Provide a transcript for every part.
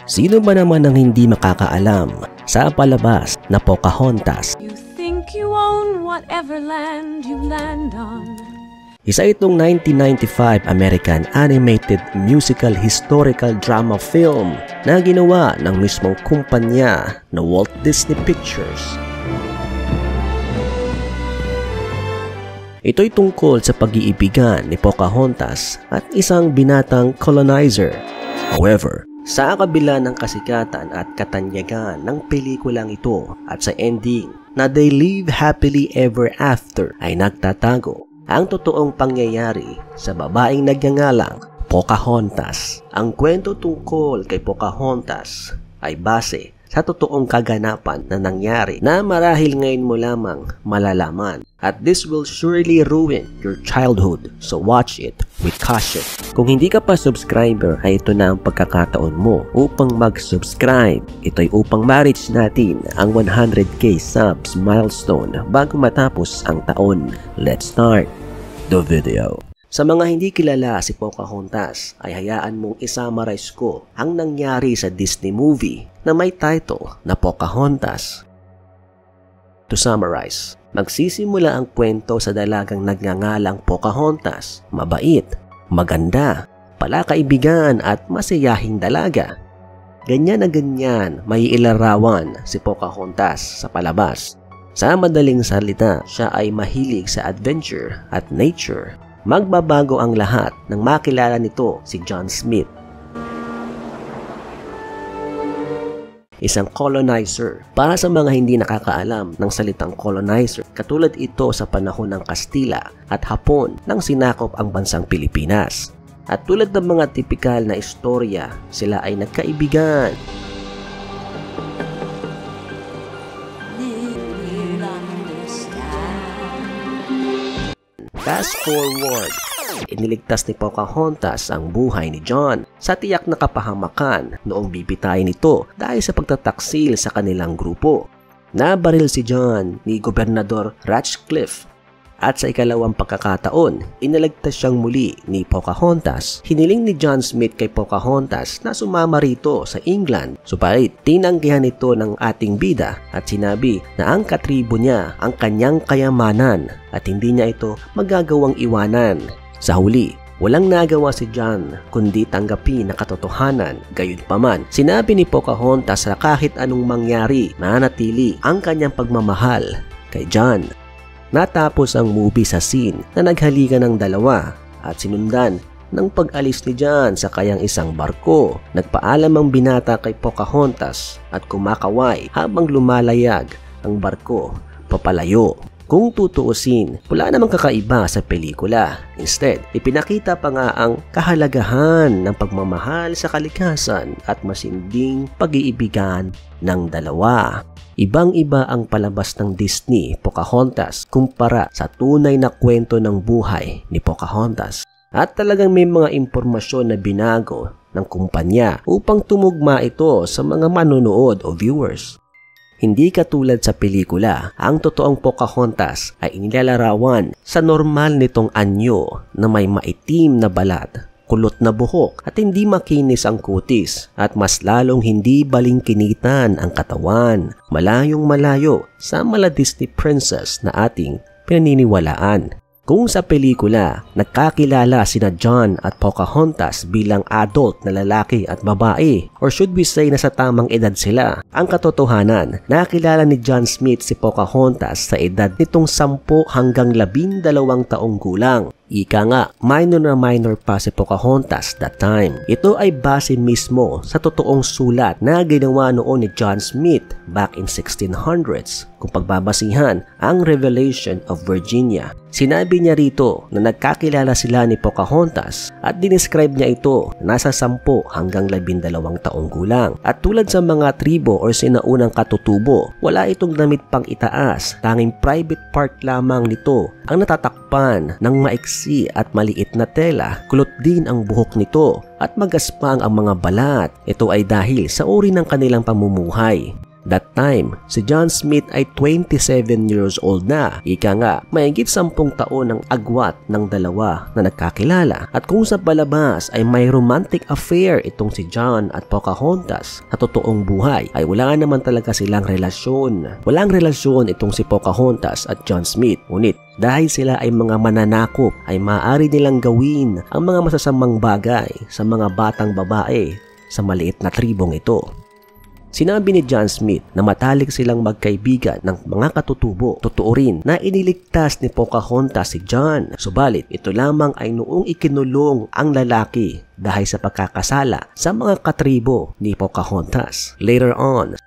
Sino ba naman ang hindi makakaalam sa palabas na Pocahontas? You think you own whatever land you land on. Isa itong 1995 American animated musical historical drama film na ginawa ng mismong kumpanya na Walt Disney Pictures. Ito'y tungkol sa pag-iibigan ni Pocahontas at isang binatang colonizer. However, sa kabila ng kasikatan at katanyagan ng pelikulang ito at sa ending na they live happily ever after ay nagtatago ang totoong pangyayari sa babaeng nagngangalang Pocahontas. Ang kwento tungkol kay Pocahontas ay base sa totoong kaganapan na nangyari na marahil ngayon mo lamang malalaman. At this will surely ruin your childhood, so watch it with caution. Kung hindi ka pa subscriber ay ito na ang pagkakataon mo upang mag-subscribe. Ito ay upang ma-reach natin ang 100k subs milestone bago matapos ang taon. Let's start the video. Sa mga hindi kilala si Pocahontas ay hayaan mong isummarize ko ang nangyari sa Disney movie na may title na Pocahontas. To summarize, magsisimula ang kwento sa dalagang nagngangalang Pocahontas, mabait, maganda, palakaibigan at masayahing dalaga. Ganyan na ganyan may ilarawan si Pocahontas sa palabas. Sa madaling salita, siya ay mahilig sa adventure at nature. Magbabago ang lahat nang makilala nito si John Smith, isang colonizer. Para sa mga hindi nakakaalam ng salitang colonizer, katulad ito sa panahon ng Kastila at Hapon nang sinakop ang bansang Pilipinas. At tulad ng mga tipikal na istorya, sila ay nagkaibigan. Fast forward, iniligtas ni Pocahontas ang buhay ni John sa tiyak na kapahamakan noong bibitayin nito dahil sa pagtataksil sa kanilang grupo. Nabaril si John ni Gobernador Ratcliffe at sa ikalawang pagkakataon, inaligtas siyang muli ni Pocahontas. Hiniling ni John Smith kay Pocahontas na sumama rito sa England. Subalit, tinanggihan ito ng ating bida at sinabi na ang katribo niya ang kanyang kayamanan at hindi niya ito magagawang iwanan. Sa huli, walang nagawa si John kundi tanggapin na katotohanan. Gayunpaman, sinabi ni Pocahontas na kahit anong mangyari, manatili ang kanyang pagmamahal kay John. Natapos ang movie sa scene na naghalikan ng dalawa at sinundan ng pag-alis ni John sa kayang isang barko. Nagpaalam ang binata kay Pocahontas at kumakaway habang lumalayag ang barko papalayo. Kung tutuusin, wala namang kakaiba sa pelikula. Instead, ipinakita pa nga ang kahalagahan ng pagmamahal sa kalikasan at masinding pag-iibigan ng dalawa. Ibang-iba ang palabas ng Disney Pocahontas kumpara sa tunay na kwento ng buhay ni Pocahontas. At talagang may mga impormasyon na binago ng kumpanya upang tumugma ito sa mga manonood o viewers. Hindi katulad sa pelikula, ang totoong Pocahontas ay inilalarawan sa normal nitong anyo na may maitim na balat, kulot na buhok at hindi makinis ang kutis at mas lalong hindi balingkinitan ang katawan, malayong malayo sa mala Disney princess na ating pinaniniwalaan. Kung sa pelikula, nagkakilala sina John at Pocahontas bilang adult na lalaki at babae, or should we say na sa tamang edad sila. Ang katotohanan, nakilala ni John Smith si Pocahontas sa edad nitong 10 hanggang 12 taong gulang. Ika nga, minor na minor pa si Pocahontas that time. Ito ay base mismo sa totoong sulat na ginawa noon ni John Smith back in 1600s kung pagbabasihan ang Revelation of Virginia. Sinabi niya rito na nagkakilala sila ni Pocahontas at dinescribe niya ito na nasa 10 hanggang 12 taong gulang. At tulad sa mga tribo o sinaunang katutubo, wala itong damit pang itaas, tanging private part lamang nito ang natatakpan ng maiksi at maliit na tela. Kulot din ang buhok nito at magaspang ang mga balat. Ito ay dahil sa uri ng kanilang pamumuhay. That time, si John Smith ay 27 years old na. Ika nga, mahigit 10 taon ng agwat ng dalawa na nagkakilala. At kung sa palabas ay may romantic affair itong si John at Pocahontas, sa totoong buhay ay wala naman talaga silang relasyon. Walang relasyon itong si Pocahontas at John Smith. Ngunit dahil sila ay mga mananakop, ay maaari nilang gawin ang mga masasamang bagay sa mga batang babae sa maliit na tribong ito. Sinabi ni John Smith na matalik silang magkaibigan ng mga katutubo. Totoo rin na iniligtas ni Pocahontas si John. Subalit ito lamang ay noong ikinulong ang lalaki dahil sa pagkakasala sa mga katribo ni Pocahontas. Later on,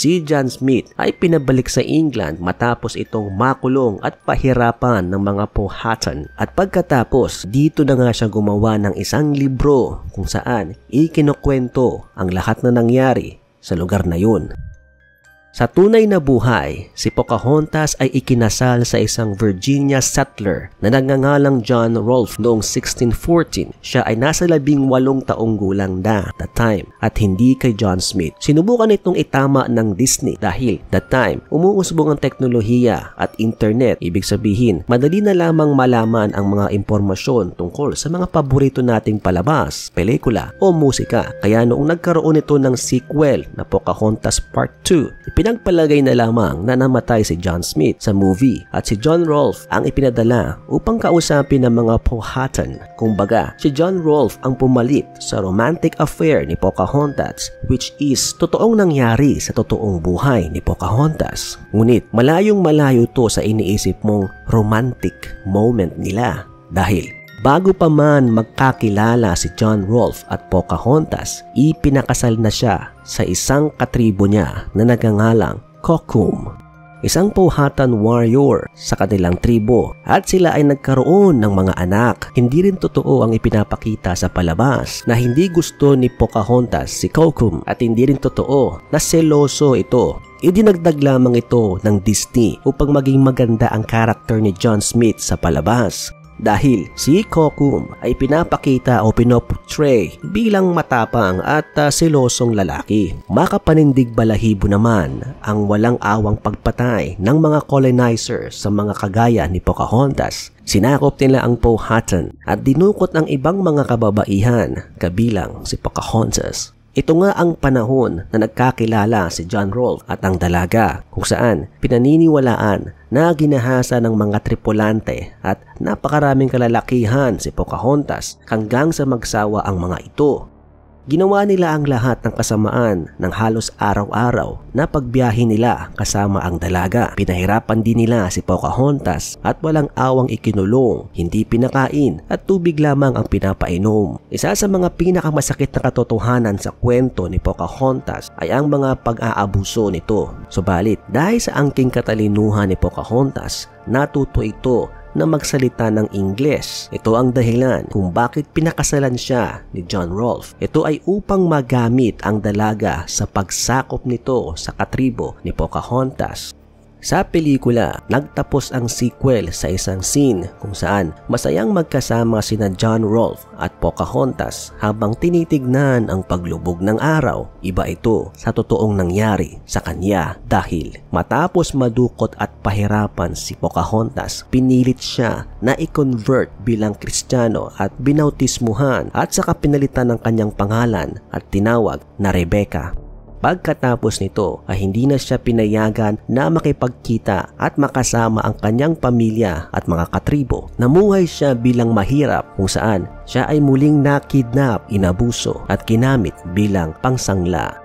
si John Smith ay pinabalik sa England matapos itong makulong at pahirapan ng mga Powhatan. At pagkatapos, dito na nga siya gumawa ng isang libro kung saan ikinukwento ang lahat na nangyari sa lugar na yun. Sa tunay na buhay, si Pocahontas ay ikinasal sa isang Virginia settler na nagngangalang John Rolfe noong 1614. Siya ay nasa 18 taong gulang na that time at hindi kay John Smith. Sinubukan itong itama ng Disney dahil that time umuusbong ang teknolohiya at internet. Ibig sabihin, madali na lamang malaman ang mga impormasyon tungkol sa mga paborito nating palabas, pelikula o musika. Kaya noong nagkaroon ito ng sequel na Pocahontas Part 2, pinagpalagay na lamang na namatay si John Smith sa movie at si John Rolfe ang ipinadala upang kausapin ng mga Powhatan. Kumbaga, si John Rolfe ang pumalit sa romantic affair ni Pocahontas, which is totoong nangyari sa totoong buhay ni Pocahontas. Ngunit malayong malayo to sa iniisip mong romantic moment nila dahil bago pa man magkakilala si John Rolfe at Pocahontas, ipinakasal na siya sa isang katribo niya na nagngangalang Kokum, isang Powhatan warrior sa kanilang tribo, at sila ay nagkaroon ng mga anak. Hindi rin totoo ang ipinapakita sa palabas na hindi gusto ni Pocahontas si Kokum at hindi rin totoo na seloso ito. Idinagdag lamang ito ng Disney upang maging maganda ang karakter ni John Smith sa palabas. Dahil si Kokum ay pinapakita o pinoportray bilang matapang at selosong lalaki. Makapanindig balahibo naman ang walang awang pagpatay ng mga colonizers sa mga kagaya ni Pocahontas. Sinakop nila ang Powhatan at dinukot ang ibang mga kababaihan kabilang si Pocahontas. Ito nga ang panahon na nagkakilala si John Rolfe at ang dalaga, kung saan pinaniniwalaan na ginahasa ng mga tripulante at napakaraming kalalakihan si Pocahontas hanggang sa magsawa ang mga ito. Ginawa nila ang lahat ng kasamaan ng halos araw-araw na pagbiyahe nila kasama ang dalaga. Pinahirapan din nila si Pocahontas at walang awang ikinulong, hindi pinakain at tubig lamang ang pinapainom. Isa sa mga pinakamasakit na katotohanan sa kwento ni Pocahontas ay ang mga pag-aabuso nito. Subalit dahil sa angking katalinuhan ni Pocahontas, natuto ito na magsalita ng Ingles. Ito ang dahilan kung bakit pinakasalan siya ni John Rolfe. Ito ay upang magamit ang dalaga sa pagsakop nito sa katribo ni Pocahontas. Sa pelikula, nagtapos ang sequel sa isang scene kung saan masayang magkasama sina John Rolfe at Pocahontas habang tinitignan ang paglubog ng araw. Iba ito sa totoong nangyari sa kanya dahil matapos madukot at pahirapan si Pocahontas, pinilit siya na i-convert bilang Kristiyano at binautismuhan at saka pinalitan ng kanyang pangalan at tinawag na Rebecca. Pagkatapos nito ay hindi na siya pinayagan na makipagkita at makasama ang kanyang pamilya at mga katribo. Namuhay siya bilang mahirap kung saan siya ay muling nakidnap, inabuso at ginamit bilang pangsangla.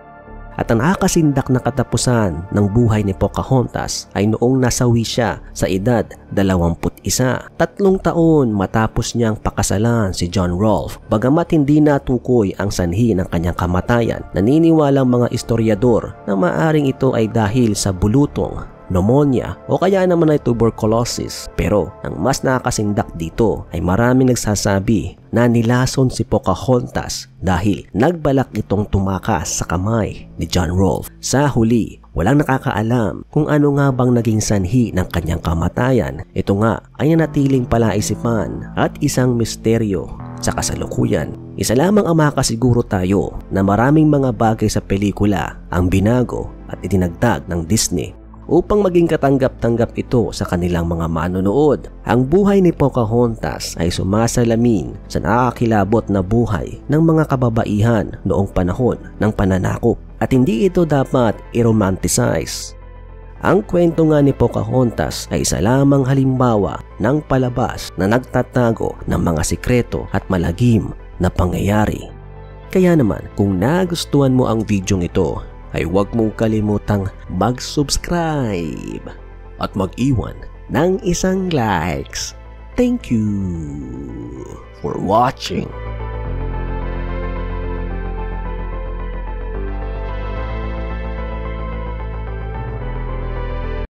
At ang nakakasindak na katapusan ng buhay ni Pocahontas ay noong nasawi siya sa edad 21. 3 taon matapos niyang pakasalan si John Rolfe. Bagamat hindi natukoy ang sanhi ng kanyang kamatayan, naniniwalang mga historiador na maaring ito ay dahil sa bulutong, pneumonia o kaya naman ay tuberculosis. Pero ang mas nakakasindak dito ay maraming nagsasabi na nilason si Pocahontas dahil nagbalak itong tumakas sa kamay ni John Rolfe. Sa huli, walang nakakaalam kung ano nga bang naging sanhi ng kanyang kamatayan. Ito nga ay nanatiling palaisipan at isang misteryo sa kasalukuyan. Isa lamang ang makasiguro tayo na maraming mga bagay sa pelikula ang binago at itinagdag ng Disney upang maging katanggap-tanggap ito sa kanilang mga manonood. Ang buhay ni Pocahontas ay sumasalamin sa nakakilabot na buhay ng mga kababaihan noong panahon ng pananakop at hindi ito dapat i-romanticize. Ang kwento nga ni Pocahontas ay isa lamang halimbawa ng palabas na nagtatago ng mga sikreto at malagim na pangyayari. Kaya naman kung nagustuhan mo ang video ito ay huwag mong kalimutang mag-subscribe at mag-iwan ng isang likes. Thank you for watching.